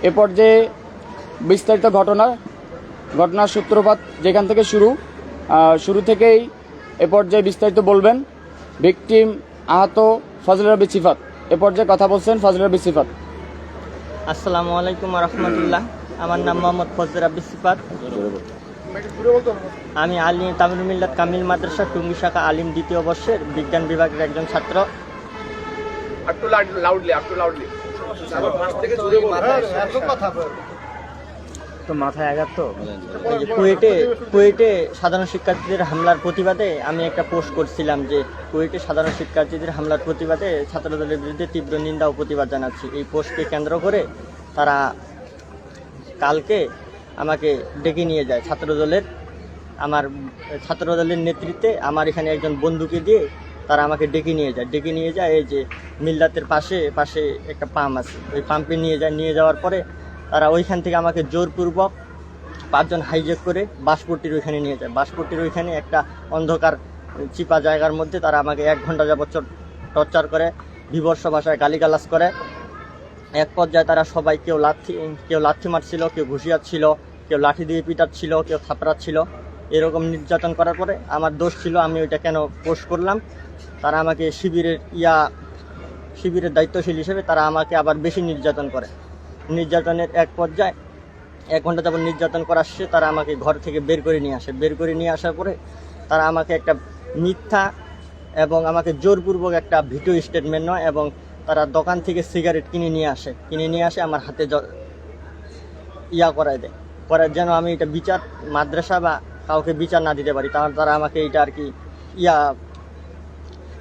এ পর্যায়ে বিস্তারিত ঘটনার সূত্রপাত যেখান থেকে শুরু থেকেই এ পর্যায়ে বিস্তারিত বলবেন ভিকটিম আহত ফজলে রাব্বি সিফাত। এ পর্যায়ে কথা বলছেন ফজলে রাব্বি সিফাত। আসসালামু আলাইকুম রহমতুল্লাহ। আমার নাম মোহাম্মদ ফজলে রাব্বি সিফাত। আমি আলিম তামিল মিল্লাত কামিল মাদ্রাসা টুঙ্গি শাখা আলিম দ্বিতীয় বর্ষের বিজ্ঞান বিভাগের একজন ছাত্র। তো মাথায় আঘাত। তো কুয়েটে সাধারণ শিক্ষার্থীদের হামলার প্রতিবাদে আমি একটা পোস্ট করছিলাম যে কুয়েটে সাধারণ শিক্ষার্থীদের হামলার প্রতিবাদে ছাত্রদলের বিরুদ্ধে তীব্র নিন্দা ও প্রতিবাদ জানাচ্ছি। এই পোস্টকে কেন্দ্র করে তারা কালকে আমাকে ডেকে নিয়ে যায় আমার ছাত্রদলের নেতৃত্বে আমার এখানে একজন বন্ধুকে দিয়ে তারা আমাকে ডেকে নিয়ে যায় এই যে মিল্লাতের পাশে একটা পাম্প আছে, ওই পাম্পে নিয়ে যাওয়ার পরে তারা ওইখান থেকে আমাকে জোরপূর্বক 5 জন হাইজ্যাক করে বাসপট্টির ওইখানে নিয়ে যায়। বাসপট্টির ওইখানে একটা অন্ধকার চিপা জায়গার মধ্যে তারা আমাকে 1 ঘন্টা যাবত টর্চার করে, বিভৎস ভাষায় গালিগালাজ করে। এক পর্যায়ে তারা সবাই কেউ লাথি মারছিল, কেউ ঘুষিয়াচ্ছিল, কেউ লাঠি দিয়ে পিটাচ্ছিল, কেউ থাপড়াচ্ছিল। এরকম নির্যাতন করার পরে আমার দোষ ছিল, আমি ওইটা কেন পোস্ট করলাম। তারা আমাকে শিবিরের দায়িত্বশীল হিসেবে তারা আমাকে আবার বেশি নির্যাতন করে। নির্যাতনের এক পর্যায়ে 1 ঘন্টা যাবত নির্যাতন করার শেষে তারা আমাকে ঘর থেকে বের করে নিয়ে আসার পরে তারা আমাকে একটা মিথ্যা এবং আমাকে জোরপূর্বক একটা ভিডিও স্টেটমেন্ট নয় এবং তারা দোকান থেকে সিগারেট কিনে নিয়ে আসে আমার হাতে করায় দেয়, যেন আমি এটা বিচার মাদ্রাসা বা কাউকে বিচার না দিতে পারি। তারা আমাকে এটা আর কি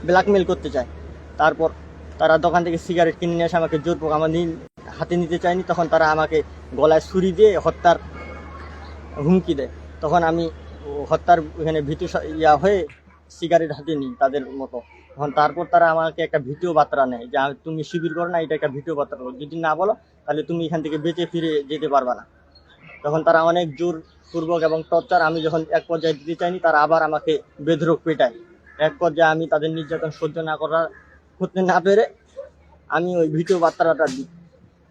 ব্ল্যাকমেল করতে চায়। তারপর তারা দোকান থেকে সিগারেট কিনে নিয়ে এসে আমাকে জোরপূর্বক আমার হাতে নিতে চায়নি। তখন তারা আমাকে গলায় ছুরি দিয়ে হত্যার হুমকি দেয়। তখন আমি হত্যার এখানে ভীতু হয়ে সিগারেট হাতে নিই তাদের মতো। তারপর তারা আমাকে একটা ভিডিও বার্তা নেয় যে তুমি শিবির করো না, এটা একটা ভিডিও বার্তা করো, যদি না বলো তাহলে তুমি এখান থেকে বেঁচে ফিরে যেতে পারবা না। তখন তারা অনেক জোরপূর্বক এবং টর্চার, আমি যখন এক পর্যায়ে দিতে চাইনি তারা আবার আমাকে বেধড়ক পেটায়। এক পর্যায়ে আমি তাদের নির্যাতন সহ্য করতে না পেরে আমি ওই ভিডিও বার্তাটা দিই।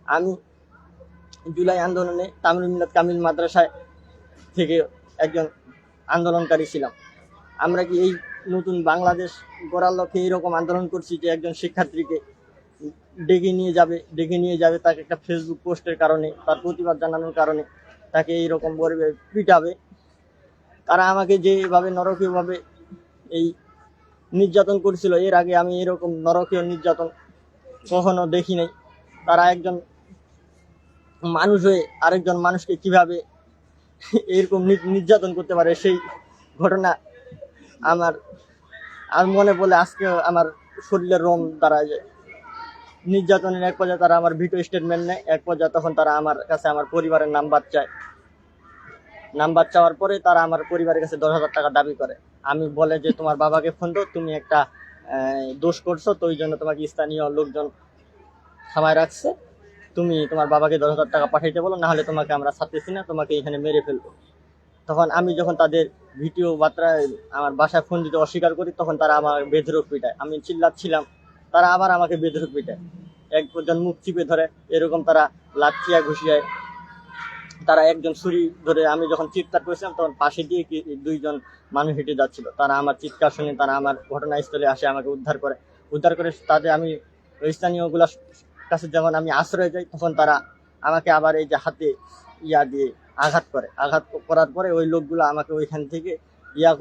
আমি জুলাই আন্দোলনে তামিল মিল্লাত কামিল মাদ্রাসায় থেকে একজন আন্দোলনকারী ছিলাম। আমরা কি এই নতুন বাংলাদেশ গড়ার লক্ষ্যে এইরকম আন্দোলন করছি যে একজন শিক্ষার্থীকে ডেকে নিয়ে যাবে তাকে একটা ফেসবুক পোস্টের কারণে, তার প্রতিবাদ জানানোর কারণে তাকে এইরকম করে পিটাবে। তারা আমাকে যেভাবে নরকীয়ভাবে এই নির্যাতন করেছিল, এর আগে আমি এরকম নরকীয় নির্যাতন কখনো দেখি নাই। তারা একজন মানুষ হয়ে আরেকজন মানুষকে কিভাবে এরকম নির্যাতন করতে পারে, সেই ঘটনা আমার মনে পড়লে আজকে আমার শরীরের রোম দাঁড়ায় যায়। নির্যাতনের এক পর্যায়ে তারা আমার ভিডিও স্টেটমেন্ট নেয়। এক পর্যায়ে তখন তারা আমার কাছে আমার পরিবারের নাম্বার চাওয়ার পরে তারা আমার পরিবারের কাছে 10,000 টাকা দাবি করে। আমি বলে যে তোমার বাবাকে ফোন দাও, তুমি একটা দোষ করছো, তো ওই জন্য তোমাকে স্থানীয় লোকজন থামায় রাখছে, তুমি তোমার বাবাকে 10,000 টাকা পাঠাইতে বলো, নাহলে তোমাকে আমরা ছাড়তেছি না, তোমাকে এখানে মেরে ফেলবো। তখন আমি যখন তাদের ভিডিও বার্তায় আমার বাসায় ফোন দিতে অস্বীকার করি, তখন তারা আমার বেধড়ক পিটায়। আমি চিল্লাচ্ছিলাম, তারা আবার আমাকে বেধড়ক পিটায়। একজন মুখ চিপে ধরে, এরকম তারা লাঠিয়া ঘুষিয়ায়। তারা একজন ছুরি ধরে, আমি যখন চিৎকার করেছিলাম তখন পাশে দিয়ে 2 জন মানুষ হেঁটে যাচ্ছিল। তারা আমার চিৎকার শুনে তারা আমার ঘটনাস্থলে আসে, আমাকে উদ্ধার করে তাদের আমি স্থানীয়গুলোর কাছে যখন আমি আশ্রয় যাই, তখন তারা আমাকে আবার এই যে হাতে দিয়ে আঘাত করার পরে ওই লোকগুলো আমাকে ওইখান থেকে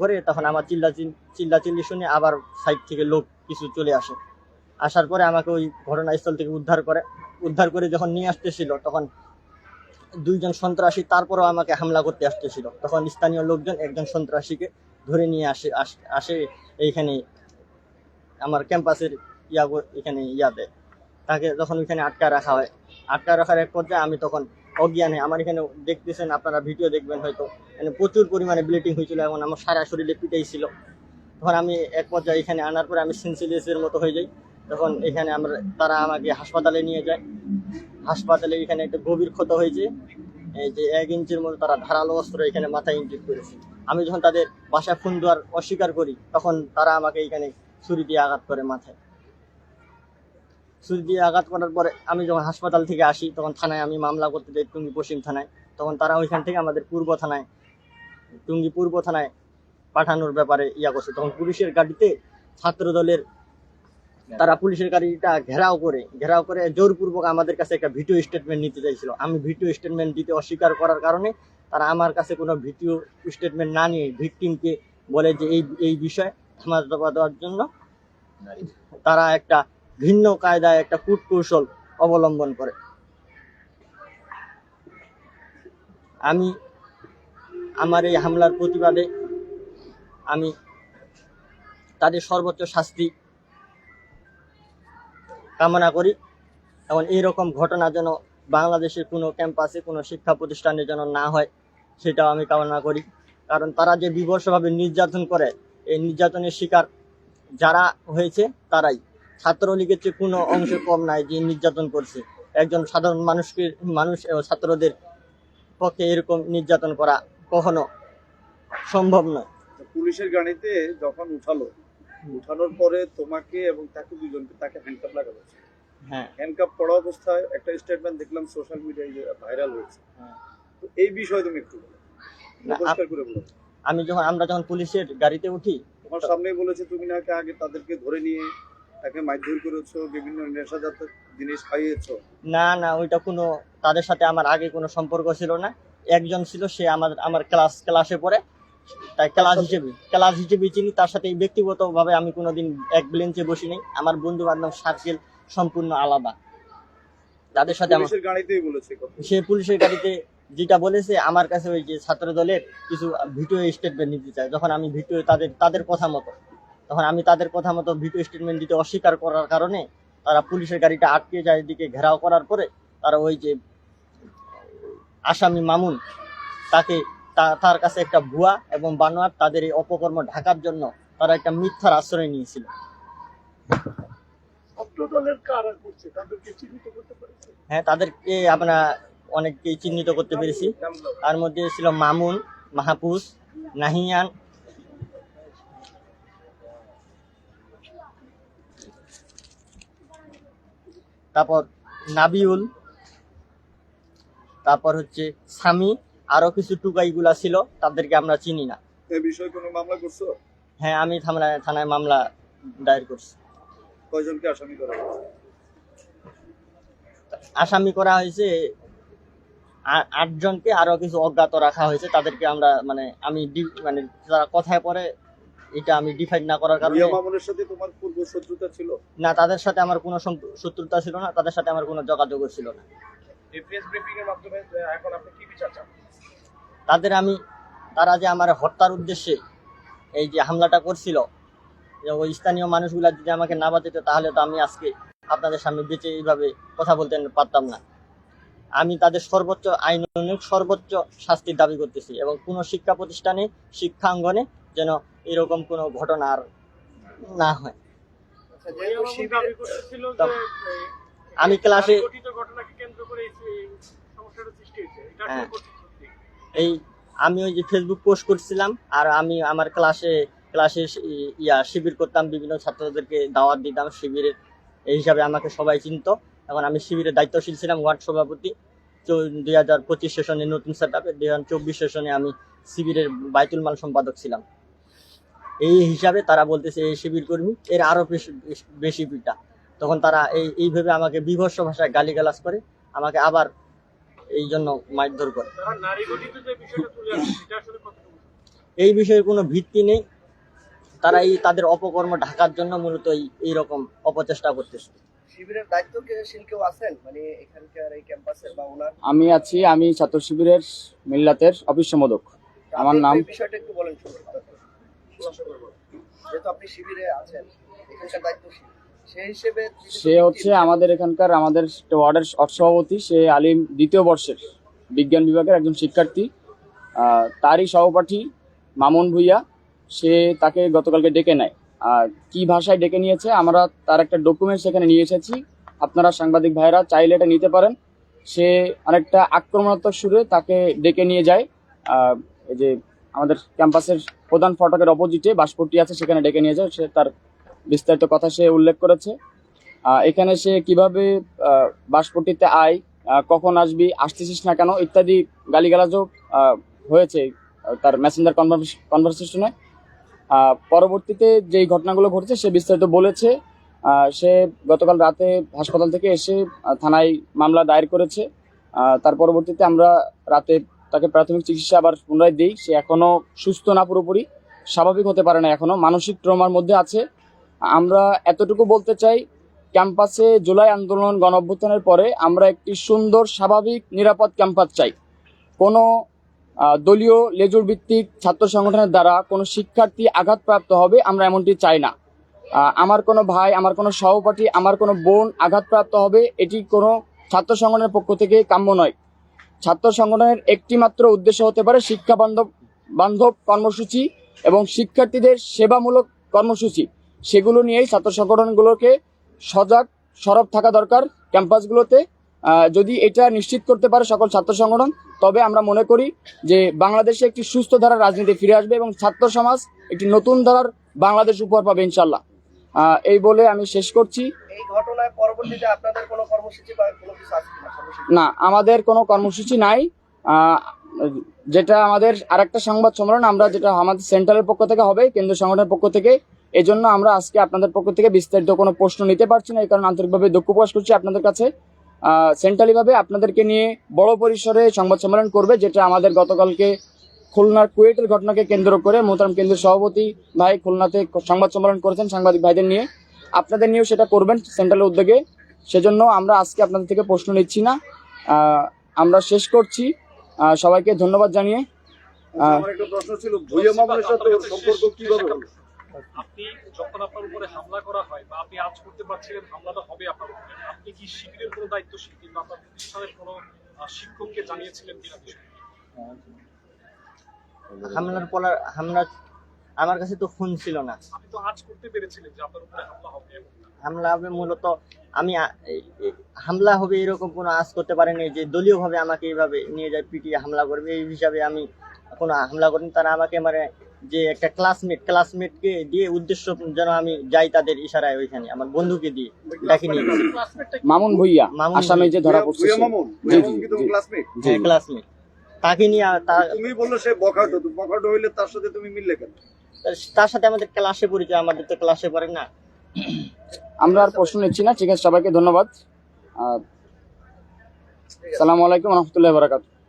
করে, তখন আমার চিল্লাচিল্লি শুনে আবার সাইড থেকে লোক কিছু চলে আসার পরে আমাকে ওই ঘটনাস্থল থেকে উদ্ধার করে যখন নিয়ে আসতেছিল, তখন 2 জন সন্ত্রাসী তারপরও আমাকে হামলা করতে আসতেছিল। তখন স্থানীয় লোকজন একজন সন্ত্রাসীকে ধরে নিয়ে আসে এইখানে আমার ক্যাম্পাসের এখানে দেয়। তাকে যখন ওইখানে আটকায় রাখার এক পর্যায়ে আমি তখন অজ্ঞানে, আমার এখানে দেখতেছেন আপনারা, ভিডিও দেখবেন হয়তো, মানে প্রচুর পরিমাণে ব্লিডিং হয়েছিল এবং আমার সারা শরীরে পিটাইছিল। তখন আমি এক পর্যায়ে এখানে আনার পরে আমি সেন্সিলেসের মতো হয়ে যাই। তখন এখানে তারা আমাকে হাসপাতালে নিয়ে যায়। হাসপাতালে এখানে একটা গভীর ক্ষত হয়েছে, এই যে 1 ইঞ্চির মতো তারা ধারালো অস্ত্র এখানে মাথায় ইনজেক্ট করেছে। আমি যখন তাদের বাসায় ফোন দেওয়ার অস্বীকার করি, তখন তারা আমাকে এখানে ছুরি দিয়ে আঘাত করে মাথায়। ছুরি দিয়ে আঘাত করার পরে আমি যখন হাসপাতাল থেকে আসি তখন থানায় আমি মামলা করতে যাই টুঙ্গি পশ্চিম থানায়। তখন তারা ওইখান থেকে আমাদের টুঙ্গি পূর্ব থানায় পাঠানোর ব্যাপারে ইয়া করছে। তখন পুলিশের গাড়িতে ছাত্র দলের তারা পুলিশের গাড়িটা ঘেরাও করে জোরপূর্বক আমাদের কাছে একটা ভিডিও স্টেটমেন্ট নিতে চাইছিল। আমি ভিডিও স্টেটমেন্ট দিতে অস্বীকার করার কারণে তারা আমার কাছে কোনো ভিডিও স্টেটমেন্ট না নিয়ে ভিকটিমকে বলে যে এই বিষয়ে থামা দেওয়ার জন্য তারা একটা ভিন্ন কায়দায় একটা কূটকৌশল অবলম্বন করে। আমি আমার এই হামলার প্রতিবাদে আমি তাদের সর্বোচ্চ শাস্তি কামনা করি এবং এইরকম ঘটনা যেন বাংলাদেশের কোনো ক্যাম্পাসে কোনো শিক্ষা প্রতিষ্ঠানে যেন না হয় সেটাও আমি কামনা করি। কারণ তারা যে বিভৎসভাবে নির্যাতন করে, এই নির্যাতনের শিকার যারা হয়েছে তারাই। ছাত্রলীগের চেয়ে কোনো অংশে কম নাই যে নির্যাতন করছে। একজন সাধারণ মানুষ এবং ছাত্রদের পক্ষে এরকম নির্যাতন করা কখনো সম্ভব নয়। পুলিশের গাড়িতে যখন উঠানোর পরে তোমাকে এবং তাকে দুজনকে তাকে হ্যান্ডকাপ লাগানো হয়েছে। হ্যাঁ, হ্যান্ডকাপ পড়া অবস্থায় একটা স্টেটমেন্ট দেখলাম সোশ্যাল মিডিয়ায় ভাইরাল হয়েছে। তো এই বিষয়ে তুমি একটু পরিষ্কার করে বলো। আমরা যখন পুলিশের গাড়িতে উঠি তোমার সামনেই বলেছে তুমি নাকি আগে তাদেরকে ধরে নিয়ে তাকে মারধর করেছো, বিভিন্ন নেশাজাত জিনিস খাইয়েছো। না, ওইটা কোনো তাদের সাথে আমার আগে কোনো সম্পর্ক ছিল না। একজন ছিল, সে আমার ক্লাসে পড়ে, তাই ক্লাস হিসেবে চিনি। তার সাথে ব্যক্তিগতভাবে আমি কোনোদিন এক বেঞ্চে বসি নাই। আমার বন্ধু বান্ধব সার্কেল সম্পূর্ণ আলাদা। তাদের সাথে পুলিশের গাড়িতেই বলেছে কথা। সে পুলিশের গাড়িতে যেটা বলেছে আমার কাছে ওই যে ছাত্র দলের কিছু ভিডিও স্টেটমেন্ট নিতে চায়। যখন আমি ভিডিও তাদের কথা মতো ভিডিও স্টেটমেন্ট দিতে অস্বীকার করার কারণে তারা পুলিশের গাড়িটা আটকে যায়, এদিকে ঘেরাও করার পরে তারা ওই যে আসামি মামুন তার কাছে একটা ভুয়া এবং বানোয়াট তাদের এই অপকর্ম ঢাকার জন্য তারা একটা মিথ্যার আশ্রয় নিয়েছিল। হ্যাঁ, তাদেরকে আমরা অনেককেই চিহ্নিত করতে পেরেছি। তার মধ্যে ছিল মামুন, মাহফুজ, নাহিয়ান, তারপর নাবিউল, তারপর হচ্ছে সামি, আরো কিছু টুকাইগুলা ছিল, তাদেরকে আমরা চিনি না। এই বিষয়ে কোনো মামলা করছো? হ্যাঁ, আমি থানায় মামলা দায়ের করছি। কয়জনকে আসামি করা হয়েছে? আসামি করা হয়েছে 8 জনকে, আরো কিছু অজ্ঞাত রাখা হয়েছে। তাদেরকে আমরা আমি যারা কথায় পরে এটা আমি ডিফাইন না করার কারণে। মামুনের সাথে তোমার পূর্ব শত্রুতা ছিল? না, তাদের সাথে আমার কোনো শত্রুতা ছিল না, তাদের সাথে আমার কোনো যোগাযোগ ছিল না। এই প্রেস ব্রিফিং এর মাধ্যমে এখন আপনি কি বিচার চান? তারা যে আমার হত্যার উদ্দেশ্যে এই যে হামলাটা করছিল, যে ওই স্থানীয় মানুষগুলা যদি আমাকে না বাঁচাতো তাহলে তো আমি আজকে আপনাদের সামনে বেঁচে এইভাবে কথা বলতে পারতাম না। আমি তাদের সর্বোচ্চ শাস্তির দাবি করতেছি এবং কোনো শিক্ষা প্রতিষ্ঠানে শিক্ষাঙ্গনে যেন এরকম কোনো ঘটনা আর না হয়। আমি ক্লাসে আমি ওই যে ফেসবুক পোস্ট করছিলাম, আর আমি আমার ক্লাসে শিবির করতাম, বিভিন্ন ছাত্রদেরকে দাওয়াত দিতাম শিবিরের, এই হিসাবে আমাকে সবাই চিনত। এখন আমি শিবিরের দায়িত্বশীল ছিলাম, ওয়ার্ড সভাপতি। 2025 সেশনে নতুন সেট আপে 2024 সেশনে আমি শিবিরের বাইতুল মাল সম্পাদক ছিলাম। এই হিসাবে তারা বলতেছে এই শিবির কর্মী, এর আরো বেশি পিটা। তখন তারা এইভাবে আমাকে বিভৎস ভাষায় গালিগালাজ করে, আমাকে আবার এই জন্য মারধর করে। এই বিষয়ে কোনো ভিত্তি নেই, তারা তাদের অপকর্ম ঢাকার জন্য মূলত এইরকম অপচেষ্টা করতেছে। শিবিরের দায়িত্বশীল কেউ আছেন মানে এখানকার এই ক্যাম্পাসের বা ওনার? আমি ছাত্র শিবিরের মিল্লাতের অফিস সম্পাদক। আমার নাম। বিষয়টা একটু বলেন। যেহেতু আপনি শিবিরে আছেন, এখানকার দায়িত্বশীল, সেই হিসেবে সে হচ্ছে আমাদের ওয়ার্ডের সভাপতি। সে আলিম 2য় বর্ষের বিজ্ঞান বিভাগের একজন শিক্ষার্থী। তারই সহপাঠী মামুন ভুইয়া, সে তাকে গতকালকে ডেকে নেয়। আর কি ভাষায় ডেকে নিয়েছে আমরা তার একটা ডকুমেন্টস এখানে নিয়ে এসেছি, আপনারা সাংবাদিক ভাইরা চাইলে এটা নিতে পারেন। সে অনেকটা আক্রমণাত্মক সুরে তাকে ডেকে নিয়ে যায়। এই যে আমাদের ক্যাম্পাসের প্রধান ফটকের অপোজিটে বাসপট্টি আছে, সেখানে ডেকে নিয়ে যায়। সে তার বিস্তারিত কথা সে উল্লেখ করেছে। এখানে সে কিভাবে বাসপট্টিতে আয়, কখন আসবি, আসতেছিস না কেন ইত্যাদি গালিগালাজও হয়েছে তার মেসেঞ্জার কনভারসেশনে। পরবর্তীতে যেই ঘটনাগুলো ঘটেছে সে বিস্তারিত বলেছে। সে গতকাল রাতে হাসপাতাল থেকে এসে থানায় মামলা দায়ের করেছে। তার পরবর্তীতে আমরা রাতে তাকে প্রাথমিক চিকিৎসা আবার পুনরায় দিই। সে এখনো সুস্থ না, পুরোপুরি স্বাভাবিক হতে পারে না, এখনো মানসিক ট্রমার মধ্যে আছে। আমরা এতটুকু বলতে চাই, ক্যাম্পাসে জুলাই আন্দোলন গণ অভ্যুত্থানের পরে আমরা একটি সুন্দর, স্বাভাবিক, নিরাপদ ক্যাম্পাস চাই। কোনো দলীয় লেজুর ভিত্তিক ছাত্র সংগঠনের দ্বারা কোনো শিক্ষার্থী আঘাতপ্রাপ্ত হবে আমরা এমনটি চাই না। আমার কোনো ভাই, আমার কোনো সহপাঠী, আমার কোনো বোন আঘাতপ্রাপ্ত হবে, এটি কোনো ছাত্র সংগঠনের পক্ষ থেকে কাম্য নয়। ছাত্র সংগঠনের একটি মাত্র উদ্দেশ্য হতে পারে শিক্ষা বান্ধব কর্মসূচি এবং শিক্ষার্থীদের সেবামূলক কর্মসূচি। সেগুলো নিয়েই ছাত্র সংগঠনগুলোকে সজাগ সরব থাকা দরকার ক্যাম্পাসগুলোতে। যদি এটা নিশ্চিত করতে পারে সকল ছাত্র সংগঠন, তবে আমরা মনে করি যে বাংলাদেশে একটি সুস্থ ধারার রাজনীতি ফিরে আসবে এবং ছাত্র সমাজ একটি নতুন ধারার বাংলাদেশ উপহার পাবে ইনশাল্লাহ। এই বলে আমি শেষ করছি। এই ঘটনায় পরবর্তীতে আপনাদের কোনো কর্মসূচি বা কোনো কিছু আছে কিনা সর্বশেষ? না, আমাদের কোনো কর্মসূচি নাই। যেটা আমাদের আরেকটা সংবাদ সম্মেলন আমরা যেটা আমাদের সেন্ট্রালের পক্ষ থেকে হবে, কেন্দ্রীয় সংগঠনের পক্ষ থেকে। এই জন্য আমরা আজকে আপনাদের পক্ষ থেকে বিস্তারিত কোনো প্রশ্ন নিতে পারছি না, এই কারণে আন্তরিকভাবে দুঃখ প্রকাশ করছি আপনাদের কাছে। সেন্ট্রালিভাবে আপনাদেরকে নিয়ে বড় পরিসরে সংবাদ সম্মেলন করবে, যেটা আমাদের গতকালকে খুলনার কুয়েটের ঘটনাকে কেন্দ্র করে মোহতারাম কেন্দ্রীয় সভাপতি ভাই খুলনাতে সংবাদ সম্মেলন করেছেন সাংবাদিক ভাইদের নিয়ে। আপনাদের নিয়েও সেটা করবেন সেন্ট্রালের উদ্যোগে। সেজন্য আমরা আজকে আপনাদের থেকে প্রশ্ন নিচ্ছি না, আমরা শেষ করছি। সবাইকে ধন্যবাদ জানিয়ে আমার একটা প্রশ্ন ছিল, ভুইয়া মামুনের সাথে ওর সম্পর্ক কিভাবে হলো? আপনি যখন আপনার উপরে হামলা করা হয় বা আপনি আজ করতে পারছিলেন হামলাটা হবে আপনার উপরে, আপনি কি শিবিরের কোনো দায়িত্বশীল কিংবা আপনার প্রতিষ্ঠানের কোনো শিক্ষককে জানিয়েছিলেন কিনা বিষয়টি? হামলা আমার কাছে তো ফোন ছিল না। আপনি তো আজ করতে পেরেছিলেন যে আপনার উপরে হামলা হবে এবং হামলা হবে মূলত আমি হামলা হবে এরকম কোনো আশ করতে পারিনি যে দলীয়ভাবে আমাকে এইভাবে নিয়ে যায় পিটিয়ে হামলা করবে, এই হিসাবে আমি কোনো হামলা করিনি। তারা আমাকে মানে যে একটা ক্লাসমেটকে দিয়ে উদ্দেশ্য যেন আমি যাই তাদের ইশারায়, ওইখানে আমার বন্ধুকে দিয়ে ডাকি নিয়ে গেছি। মামুন ভুইয়া আসামে যে ধরা পড়ছে ভুইয়া সে। মামুন, জি, ভুইয়া জি, মামুন কি তোমার জি। ক্লাসমেট? জি। ক্লাসমেট তাকে নিয়ে তুমি বললো সে বখাটো, তো বখাটো হইলে তার সাথে তুমি মিললে কেন? তার সাথে আমাদের ক্লাসে পরিচয়, আমাদের তো ক্লাসে পড়ে না। আমরা আর প্রশ্ন নিচ্ছি না, ঠিক আছে, সবাইকে ধন্যবাদ। আসসালামু আলাইকুম রহমতুল্লাহ বারাকাতুহু।